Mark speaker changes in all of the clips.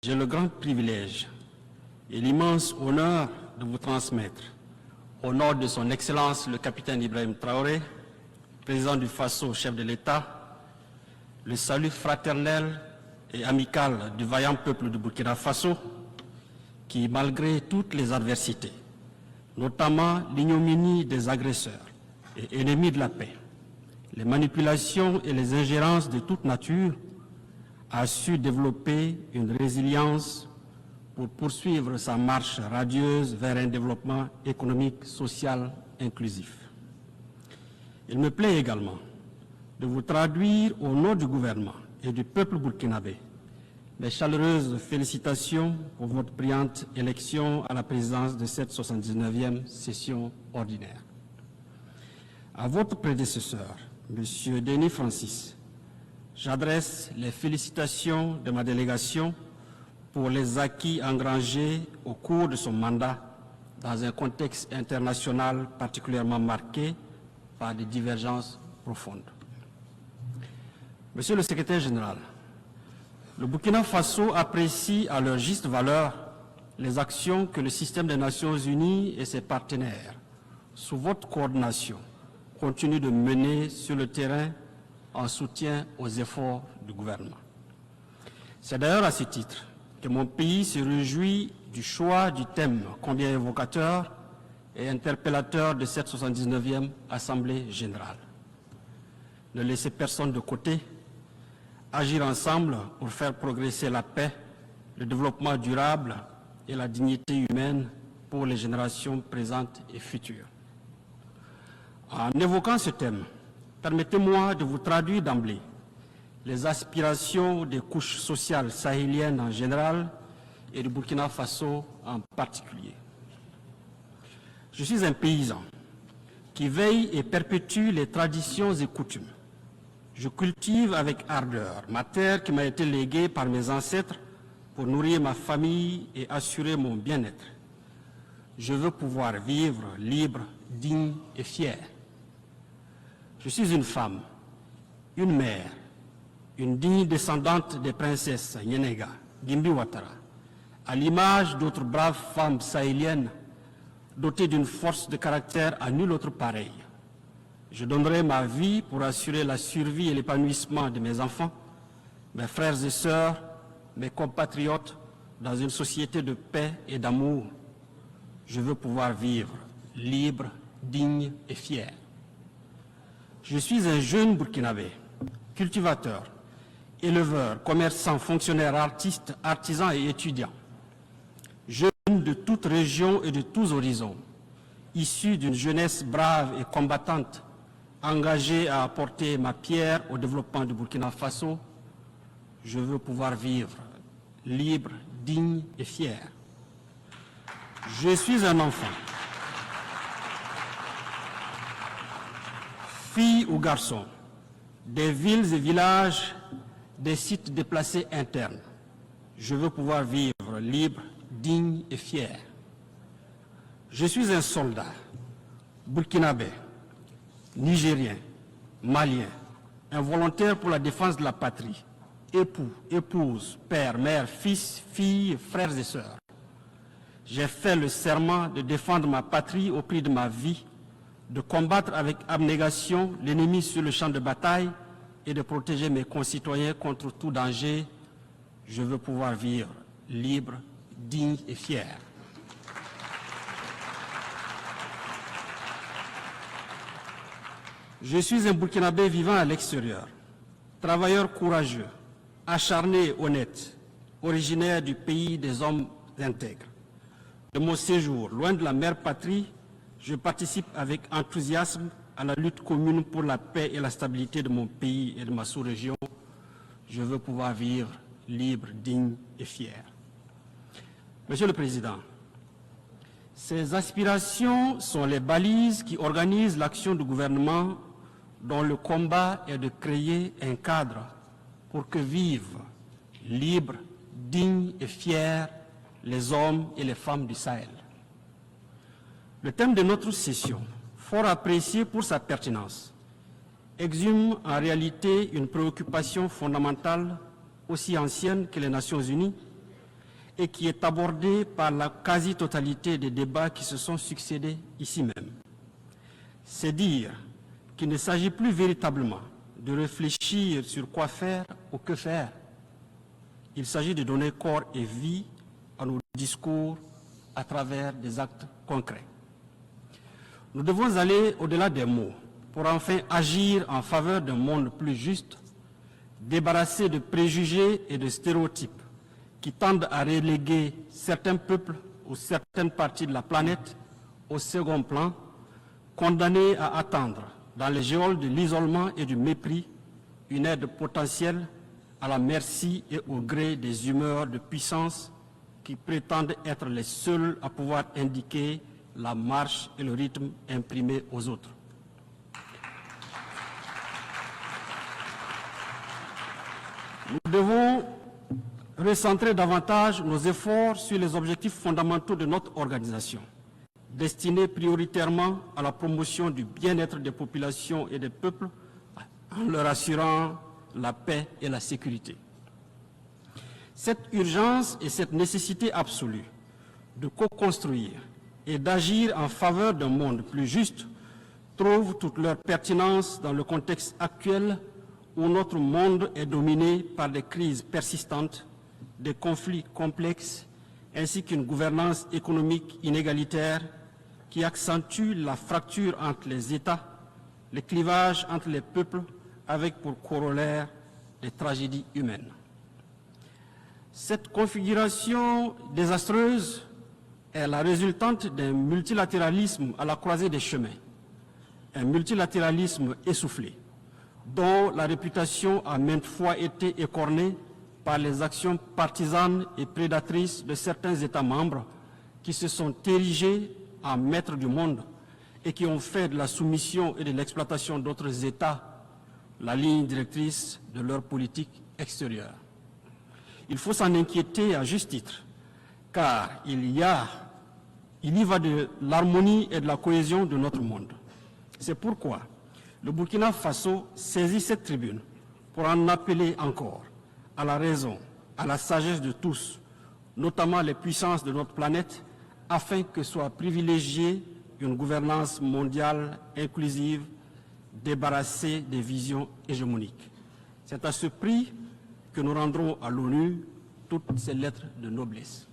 Speaker 1: J'ai le grand privilège et l'immense honneur de vous transmettre, au nom de son Excellence le capitaine Ibrahim Traoré, président du Faso, chef de l'État, le salut fraternel et amical du vaillant peuple du Burkina Faso, qui, malgré toutes les adversités, notamment l'ignominie des agresseurs et ennemis de la paix, les manipulations et les ingérences de toute nature, a su développer une résilience pour poursuivre sa marche radieuse vers un développement économique, social, inclusif. Il me plaît également de vous traduire au nom du gouvernement et du peuple burkinabé mes chaleureuses félicitations pour votre brillante élection à la présidence de cette 79e session ordinaire. À votre prédécesseur, M. Denis Francis, j'adresse les félicitations de ma délégation pour les acquis engrangés au cours de son mandat dans un contexte international particulièrement marqué par des divergences profondes. Monsieur le secrétaire général, le Burkina Faso apprécie à leur juste valeur les actions que le système des Nations Unies et ses partenaires, sous votre coordination, continuent de mener sur le terrain en soutien aux efforts du gouvernement. C'est d'ailleurs à ce titre que mon pays se réjouit du choix du thème combien évocateur et interpellateur de cette 79e Assemblée générale. Ne laissez personne de côté, agir ensemble pour faire progresser la paix, le développement durable et la dignité humaine pour les générations présentes et futures. En évoquant ce thème, permettez-moi de vous traduire d'emblée les aspirations des couches sociales sahéliennes en général et du Burkina Faso en particulier. Je suis un paysan qui veille et perpétue les traditions et coutumes. Je cultive avec ardeur ma terre qui m'a été léguée par mes ancêtres pour nourrir ma famille et assurer mon bien-être. Je veux pouvoir vivre libre, digne et fier. Je suis une femme, une mère, une digne descendante des princesses Nyenega, Gimbi Ouattara, à l'image d'autres braves femmes sahéliennes dotées d'une force de caractère à nul autre pareil. Je donnerai ma vie pour assurer la survie et l'épanouissement de mes enfants, mes frères et sœurs, mes compatriotes dans une société de paix et d'amour. Je veux pouvoir vivre libre, digne et fier. Je suis un jeune Burkinabé, cultivateur, éleveur, commerçant, fonctionnaire, artiste, artisan et étudiant. Jeune de toute région et de tous horizons, issu d'une jeunesse brave et combattante, engagée à apporter ma pierre au développement du Burkina Faso, je veux pouvoir vivre libre, digne et fier. Je suis un enfant, fille ou garçon, des villes et villages, des sites déplacés internes. Je veux pouvoir vivre libre, digne et fier. Je suis un soldat, burkinabé, nigérien, malien, un volontaire pour la défense de la patrie, époux, épouse, père, mère, fils, fille, frères et sœurs. J'ai fait le serment de défendre ma patrie au prix de ma vie, de combattre avec abnégation l'ennemi sur le champ de bataille et de protéger mes concitoyens contre tout danger. Je veux pouvoir vivre libre, digne et fier. Je suis un Burkinabé vivant à l'extérieur, travailleur courageux, acharné et honnête, originaire du pays des hommes intègres. De mon séjour, loin de la mère patrie, je participe avec enthousiasme à la lutte commune pour la paix et la stabilité de mon pays et de ma sous-région. Je veux pouvoir vivre libre, digne et fier. Monsieur le Président, ces aspirations sont les balises qui organisent l'action du gouvernement dont le combat est de créer un cadre pour que vivent libres, dignes et fiers les hommes et les femmes du Sahel. Le thème de notre session, fort apprécié pour sa pertinence, exhume en réalité une préoccupation fondamentale aussi ancienne que les Nations Unies et qui est abordé par la quasi-totalité des débats qui se sont succédés ici même. C'est dire qu'il ne s'agit plus véritablement de réfléchir sur quoi faire ou que faire. Il s'agit de donner corps et vie à nos discours à travers des actes concrets. Nous devons aller au-delà des mots pour enfin agir en faveur d'un monde plus juste, débarrassé de préjugés et de stéréotypes qui tendent à reléguer certains peuples ou certaines parties de la planète au second plan, condamnés à attendre dans les geôles de l'isolement et du mépris une aide potentielle à la merci et au gré des humeurs de puissance qui prétendent être les seuls à pouvoir indiquer la marche et le rythme imprimés aux autres. Nous devons recentrer davantage nos efforts sur les objectifs fondamentaux de notre organisation, destinés prioritairement à la promotion du bien-être des populations et des peuples, en leur assurant la paix et la sécurité. Cette urgence et cette nécessité absolue de co-construire et d'agir en faveur d'un monde plus juste trouvent toute leur pertinence dans le contexte actuel où notre monde est dominé par des crises persistantes, des conflits complexes, ainsi qu'une gouvernance économique inégalitaire qui accentue la fracture entre les États, les clivages entre les peuples, avec pour corollaire des tragédies humaines. Cette configuration désastreuse est la résultante d'un multilatéralisme à la croisée des chemins, un multilatéralisme essoufflé, dont la réputation a maintes fois été écornée par les actions partisanes et prédatrices de certains États membres qui se sont érigés en maîtres du monde et qui ont fait de la soumission et de l'exploitation d'autres États la ligne directrice de leur politique extérieure. Il faut s'en inquiéter à juste titre, car il y va de l'harmonie et de la cohésion de notre monde. C'est pourquoi le Burkina Faso saisit cette tribune pour en appeler encore à la raison, à la sagesse de tous, notamment les puissances de notre planète, afin que soit privilégiée une gouvernance mondiale inclusive, débarrassée des visions hégémoniques. C'est à ce prix que nous rendrons à l'ONU toutes ces lettres de noblesse.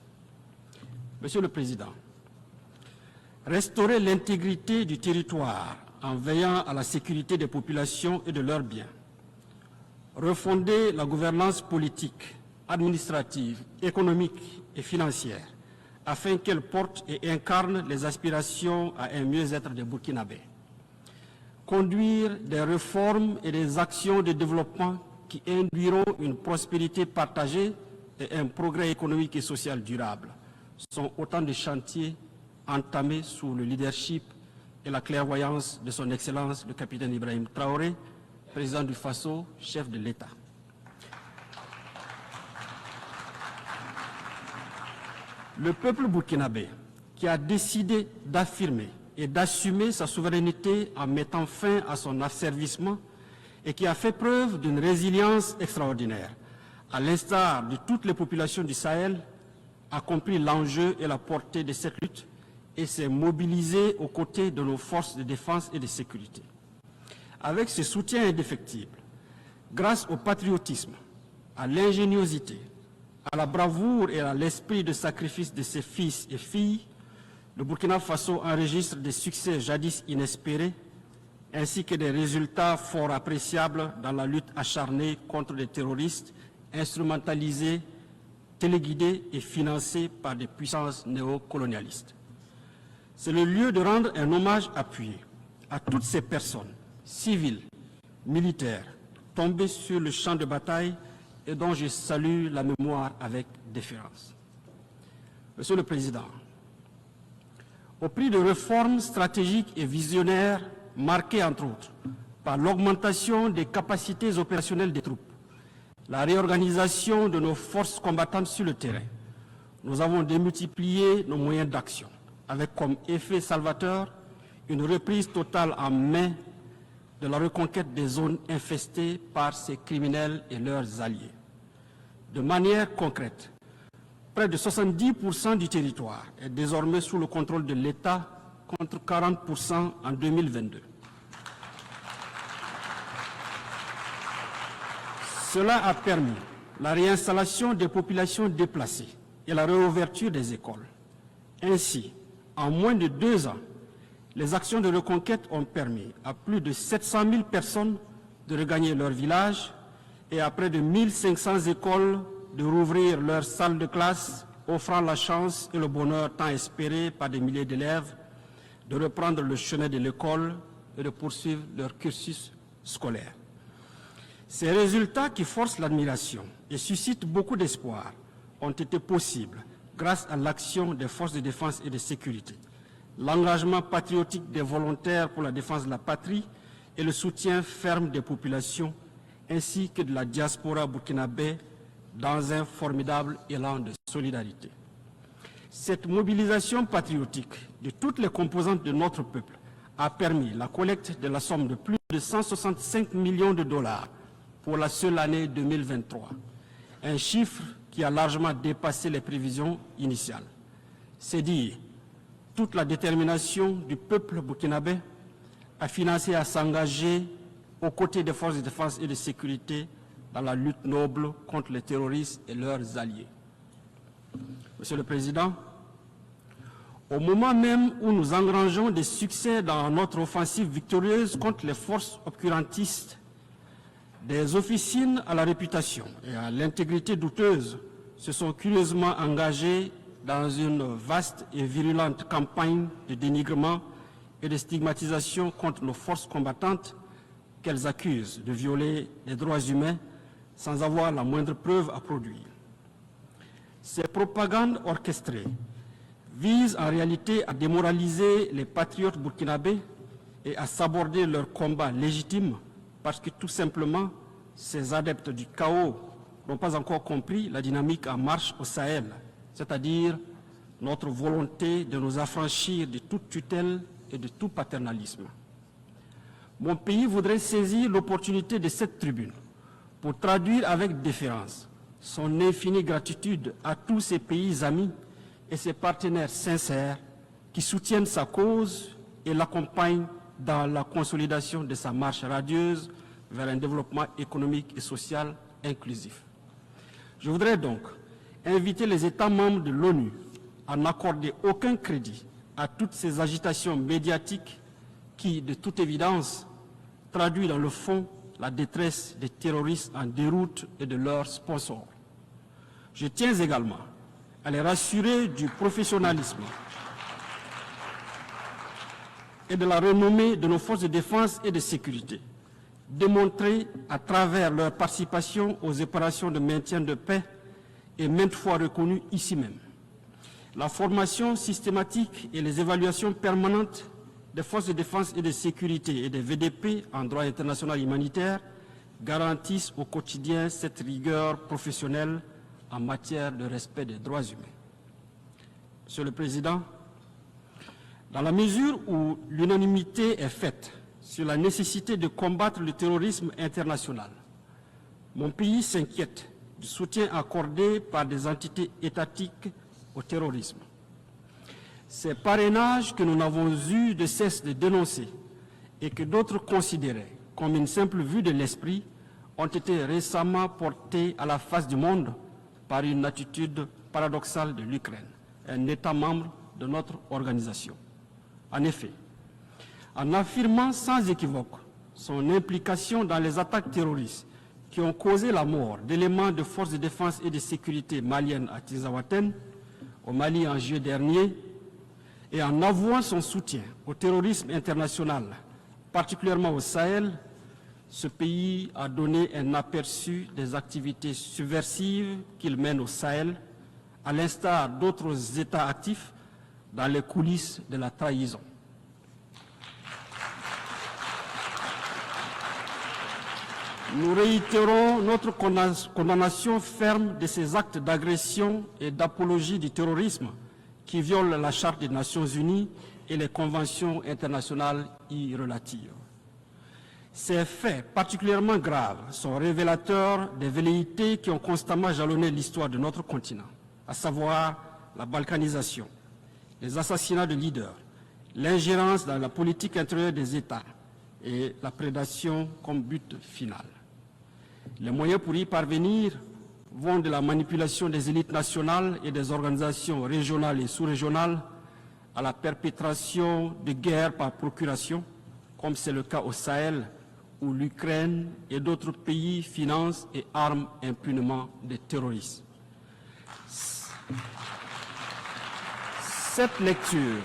Speaker 1: Monsieur le Président, restaurer l'intégrité du territoire en veillant à la sécurité des populations et de leurs biens, refonder la gouvernance politique, administrative, économique et financière afin qu'elle porte et incarne les aspirations à un mieux-être des Burkinabés, conduire des réformes et des actions de développement qui induiront une prospérité partagée et un progrès économique et social durable sont autant de chantiers entamés sous le leadership et la clairvoyance de son Excellence le capitaine Ibrahim Traoré, président du Faso, chef de l'État. Le peuple burkinabé, qui a décidé d'affirmer et d'assumer sa souveraineté en mettant fin à son asservissement et qui a fait preuve d'une résilience extraordinaire, à l'instar de toutes les populations du Sahel, a compris l'enjeu et la portée de cette lutte et s'est mobilisé aux côtés de nos forces de défense et de sécurité. Avec ce soutien indéfectible, grâce au patriotisme, à l'ingéniosité, à la bravoure et à l'esprit de sacrifice de ses fils et filles, le Burkina Faso enregistre des succès jadis inespérés, ainsi que des résultats fort appréciables dans la lutte acharnée contre les terroristes instrumentalisés, téléguidés et financés par des puissances néocolonialistes. C'est le lieu de rendre un hommage appuyé à toutes ces personnes, civiles, militaires, tombées sur le champ de bataille et dont je salue la mémoire avec déférence. Monsieur le Président, au prix de réformes stratégiques et visionnaires marquées entre autres par l'augmentation des capacités opérationnelles des troupes, la réorganisation de nos forces combattantes sur le terrain, nous avons démultiplié nos moyens d'action, avec comme effet salvateur une reprise totale en main de la reconquête des zones infestées par ces criminels et leurs alliés. De manière concrète, près de 70% du territoire est désormais sous le contrôle de l'État contre 40% en 2022. Cela a permis la réinstallation des populations déplacées et la réouverture des écoles. Ainsi, en moins de 2 ans, les actions de reconquête ont permis à plus de 700 000 personnes de regagner leur village et à près de 1500 écoles de rouvrir leurs salles de classe, offrant la chance et le bonheur tant espéré par des milliers d'élèves de reprendre le chemin de l'école et de poursuivre leur cursus scolaire. Ces résultats qui forcent l'admiration et suscitent beaucoup d'espoir ont été possibles grâce à l'action des forces de défense et de sécurité, l'engagement patriotique des volontaires pour la défense de la patrie et le soutien ferme des populations ainsi que de la diaspora burkinabé dans un formidable élan de solidarité. Cette mobilisation patriotique de toutes les composantes de notre peuple a permis la collecte de la somme de plus de 165 millions de dollars pour la seule année 2023, un chiffre qui a largement dépassé les prévisions initiales. C'est dire toute la détermination du peuple burkinabé à financer et à s'engager aux côtés des forces de défense et de sécurité dans la lutte noble contre les terroristes et leurs alliés. Monsieur le Président, au moment même où nous engrangeons des succès dans notre offensive victorieuse contre les forces obscurantistes, des officines à la réputation et à l'intégrité douteuse se sont curieusement engagées dans une vaste et virulente campagne de dénigrement et de stigmatisation contre nos forces combattantes qu'elles accusent de violer les droits humains sans avoir la moindre preuve à produire. Ces propagandes orchestrées visent en réalité à démoraliser les patriotes burkinabés et à saborder leur combat légitime parce que tout simplement, ces adeptes du chaos n'ont pas encore compris la dynamique en marche au Sahel, c'est-à-dire notre volonté de nous affranchir de toute tutelle et de tout paternalisme. Mon pays voudrait saisir l'opportunité de cette tribune pour traduire avec déférence son infinie gratitude à tous ses pays amis et ses partenaires sincères qui soutiennent sa cause et l'accompagnent dans la consolidation de sa marche radieuse vers un développement économique et social inclusif. Je voudrais donc inviter les États membres de l'ONU à n'accorder aucun crédit à toutes ces agitations médiatiques qui, de toute évidence, traduisent dans le fond la détresse des terroristes en déroute et de leurs sponsors. Je tiens également à les rassurer du professionnalisme et de la renommée de nos forces de défense et de sécurité, démontrées à travers leur participation aux opérations de maintien de paix et maintes fois reconnues ici même. La formation systématique et les évaluations permanentes des forces de défense et de sécurité et des VDP en droit international humanitaire garantissent au quotidien cette rigueur professionnelle en matière de respect des droits humains. Monsieur le Président, dans la mesure où l'unanimité est faite sur la nécessité de combattre le terrorisme international, mon pays s'inquiète du soutien accordé par des entités étatiques au terrorisme. Ces parrainages que nous n'avons eu de cesse de dénoncer et que d'autres considéraient comme une simple vue de l'esprit ont été récemment portés à la face du monde par une attitude paradoxale de l'Ukraine, un État membre de notre organisation. En effet, en affirmant sans équivoque son implication dans les attaques terroristes qui ont causé la mort d'éléments de forces de défense et de sécurité maliennes à Tinzaouaten, au Mali en juillet dernier, et en avouant son soutien au terrorisme international, particulièrement au Sahel, ce pays a donné un aperçu des activités subversives qu'il mène au Sahel, à l'instar d'autres États actifs dans les coulisses de la trahison. Nous réitérons notre condamnation ferme de ces actes d'agression et d'apologie du terrorisme qui violent la Charte des Nations Unies et les conventions internationales y relatives. Ces faits particulièrement graves sont révélateurs des velléités qui ont constamment jalonné l'histoire de notre continent. à savoir la balkanisation, les assassinats de leaders, l'ingérence dans la politique intérieure des États et la prédation comme but final. Les moyens pour y parvenir vont de la manipulation des élites nationales et des organisations régionales et sous-régionales à la perpétration de guerres par procuration, comme c'est le cas au Sahel, où l'Ukraine et d'autres pays financent et arment impunément des terroristes. Cette lecture,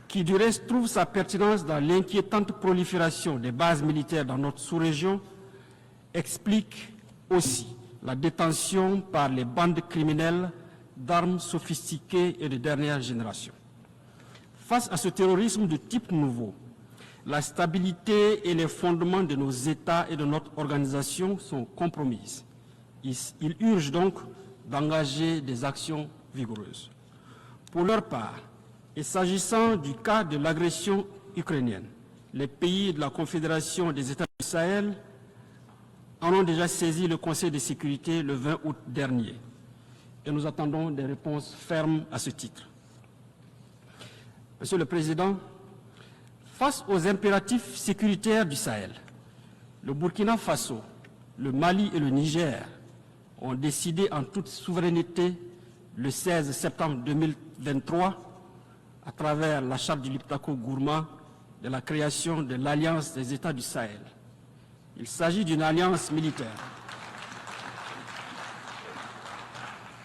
Speaker 1: qui du reste trouve sa pertinence dans l'inquiétante prolifération des bases militaires dans notre sous-région, explique aussi la détention par les bandes criminelles d'armes sophistiquées et de dernière génération. Face à ce terrorisme de type nouveau, la stabilité et les fondements de nos États et de notre organisation sont compromises. Il urge donc d'engager des actions vigoureuses. Pour leur part, et s'agissant du cas de l'agression ukrainienne, les pays de la Confédération des États du Sahel en ont déjà saisi le Conseil de sécurité le 20 août dernier. Et nous attendons des réponses fermes à ce titre. Monsieur le Président, face aux impératifs sécuritaires du Sahel, le Burkina Faso, le Mali et le Niger ont décidé en toute souveraineté le 16 septembre 2023, à travers la charte du Liptako Gourma, de la création de l'Alliance des États du Sahel. Il s'agit d'une alliance militaire.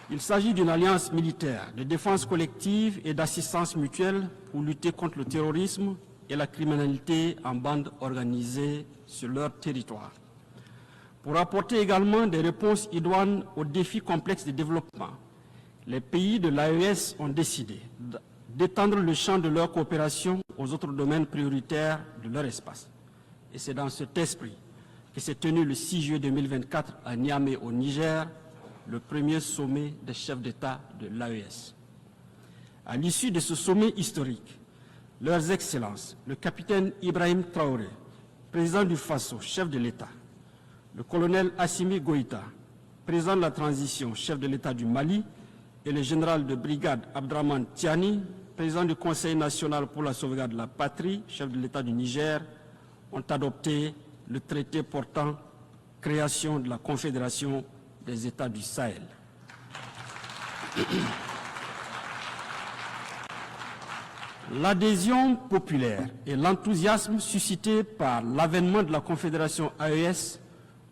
Speaker 1: Il s'agit d'une alliance militaire de défense collective et d'assistance mutuelle pour lutter contre le terrorisme et la criminalité en bande organisée sur leur territoire. Pour apporter également des réponses idoines aux défis complexes de développement, les pays de l'AES ont décidé d'étendre le champ de leur coopération aux autres domaines prioritaires de leur espace. Et c'est dans cet esprit que s'est tenu le 6 juillet 2024 à Niamey au Niger, le premier sommet des chefs d'État de l'AES. À l'issue de ce sommet historique, leurs excellences, le capitaine Ibrahim Traoré, président du Faso, chef de l'État, le colonel Assimi Goïta, président de la transition, chef de l'État du Mali, et le général de brigade Abdraman Tiani, président du Conseil national pour la sauvegarde de la patrie, chef de l'État du Niger, ont adopté le traité portant création de la Confédération des États du Sahel. L'adhésion populaire et l'enthousiasme suscités par l'avènement de la Confédération AES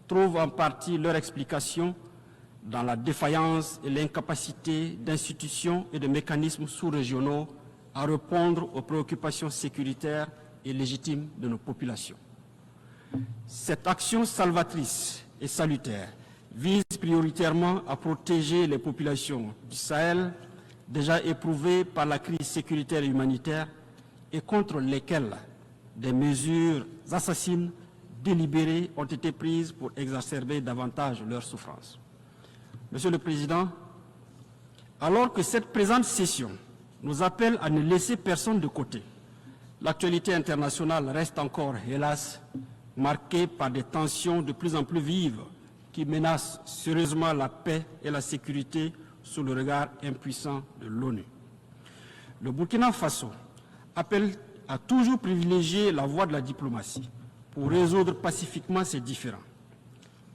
Speaker 1: trouvent en partie leur explication dans la défaillance et l'incapacité d'institutions et de mécanismes sous-régionaux à répondre aux préoccupations sécuritaires et légitimes de nos populations. Cette action salvatrice et salutaire vise prioritairement à protéger les populations du Sahel déjà éprouvées par la crise sécuritaire et humanitaire et contre lesquelles des mesures assassines délibérées ont été prises pour exacerber davantage leurs souffrances. Monsieur le Président, alors que cette présente session nous appelle à ne laisser personne de côté, l'actualité internationale reste encore, hélas, marquée par des tensions de plus en plus vives qui menacent sérieusement la paix et la sécurité sous le regard impuissant de l'ONU. Le Burkina Faso appelle à toujours privilégier la voie de la diplomatie pour résoudre pacifiquement ces différends.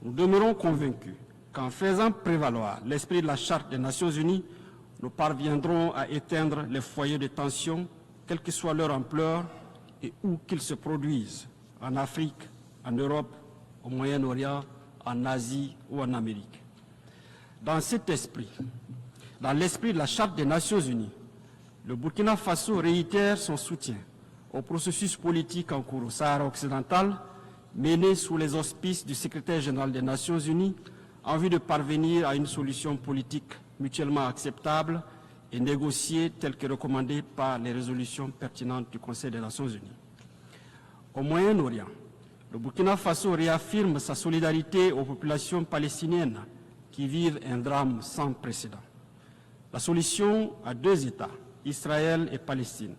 Speaker 1: Nous demeurons convaincus qu'en faisant prévaloir l'esprit de la Charte des Nations Unies, nous parviendrons à éteindre les foyers de tension, quelle que soit leur ampleur et où qu'ils se produisent, en Afrique, en Europe, au Moyen-Orient, en Asie ou en Amérique. Dans cet esprit, dans l'esprit de la Charte des Nations Unies, le Burkina Faso réitère son soutien au processus politique en cours au Sahara occidental, mené sous les auspices du secrétaire général des Nations Unies, en vue de parvenir à une solution politique mutuellement acceptable et négociée telle que recommandée par les résolutions pertinentes du Conseil des Nations Unies. Au Moyen-Orient, le Burkina Faso réaffirme sa solidarité aux populations palestiniennes qui vivent un drame sans précédent. La solution à deux États, Israël et Palestine,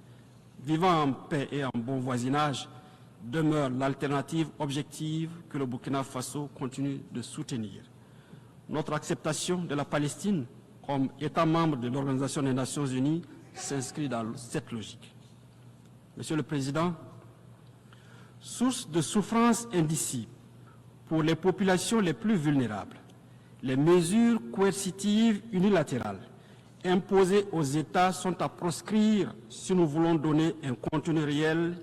Speaker 1: vivant en paix et en bon voisinage, demeure l'alternative objective que le Burkina Faso continue de soutenir. Notre acceptation de la Palestine comme État membre de l'Organisation des Nations Unies, s'inscrit dans cette logique. Monsieur le Président, source de souffrance indicible pour les populations les plus vulnérables, les mesures coercitives unilatérales imposées aux États sont à proscrire si nous voulons donner un contenu réel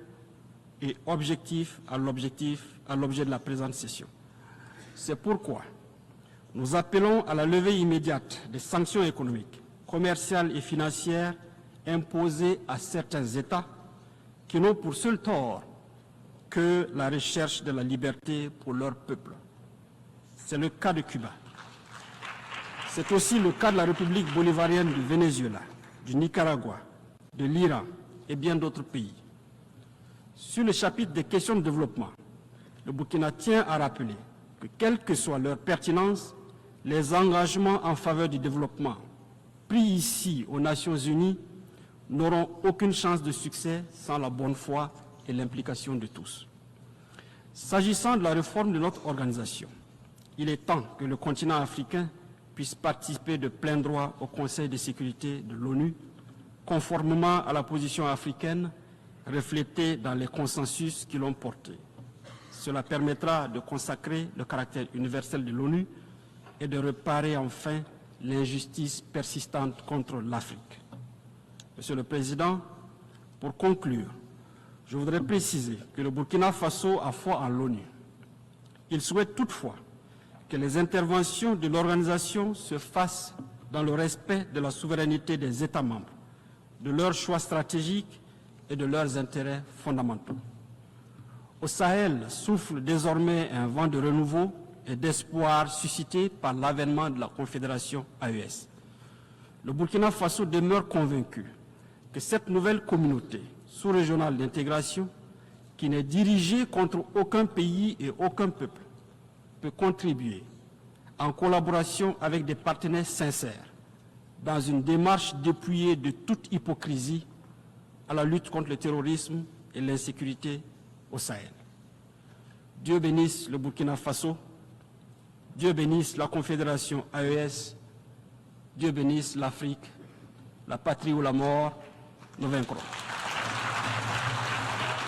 Speaker 1: et objectif à l'objet de la présente session. C'est pourquoi nous appelons à la levée immédiate des sanctions économiques, commerciales et financières imposées à certains États qui n'ont pour seul tort que la recherche de la liberté pour leur peuple. C'est le cas de Cuba. C'est aussi le cas de la République bolivarienne du Venezuela, du Nicaragua, de l'Iran et bien d'autres pays. Sur le chapitre des questions de développement, le Burkina tient à rappeler que, quelle que soit leur pertinence, les engagements en faveur du développement pris ici aux Nations Unies n'auront aucune chance de succès sans la bonne foi et l'implication de tous. S'agissant de la réforme de notre organisation, il est temps que le continent africain puisse participer de plein droit au Conseil de sécurité de l'ONU, conformément à la position africaine reflétée dans les consensus qui l'ont porté. Cela permettra de consacrer le caractère universel de l'ONU et de réparer enfin l'injustice persistante contre l'Afrique. Monsieur le Président, pour conclure, je voudrais préciser que le Burkina Faso a foi en l'ONU. Il souhaite toutefois que les interventions de l'organisation se fassent dans le respect de la souveraineté des États membres, de leurs choix stratégiques et de leurs intérêts fondamentaux. Au Sahel souffle désormais un vent de renouveau et d'espoir suscité par l'avènement de la Confédération AES. Le Burkina Faso demeure convaincu que cette nouvelle communauté sous-régionale d'intégration, qui n'est dirigée contre aucun pays et aucun peuple, peut contribuer, en collaboration avec des partenaires sincères, dans une démarche dépouillée de toute hypocrisie, à la lutte contre le terrorisme et l'insécurité au Sahel. Dieu bénisse le Burkina Faso, Dieu bénisse la Confédération AES, Dieu bénisse l'Afrique, la patrie ou la mort, nous vaincrons.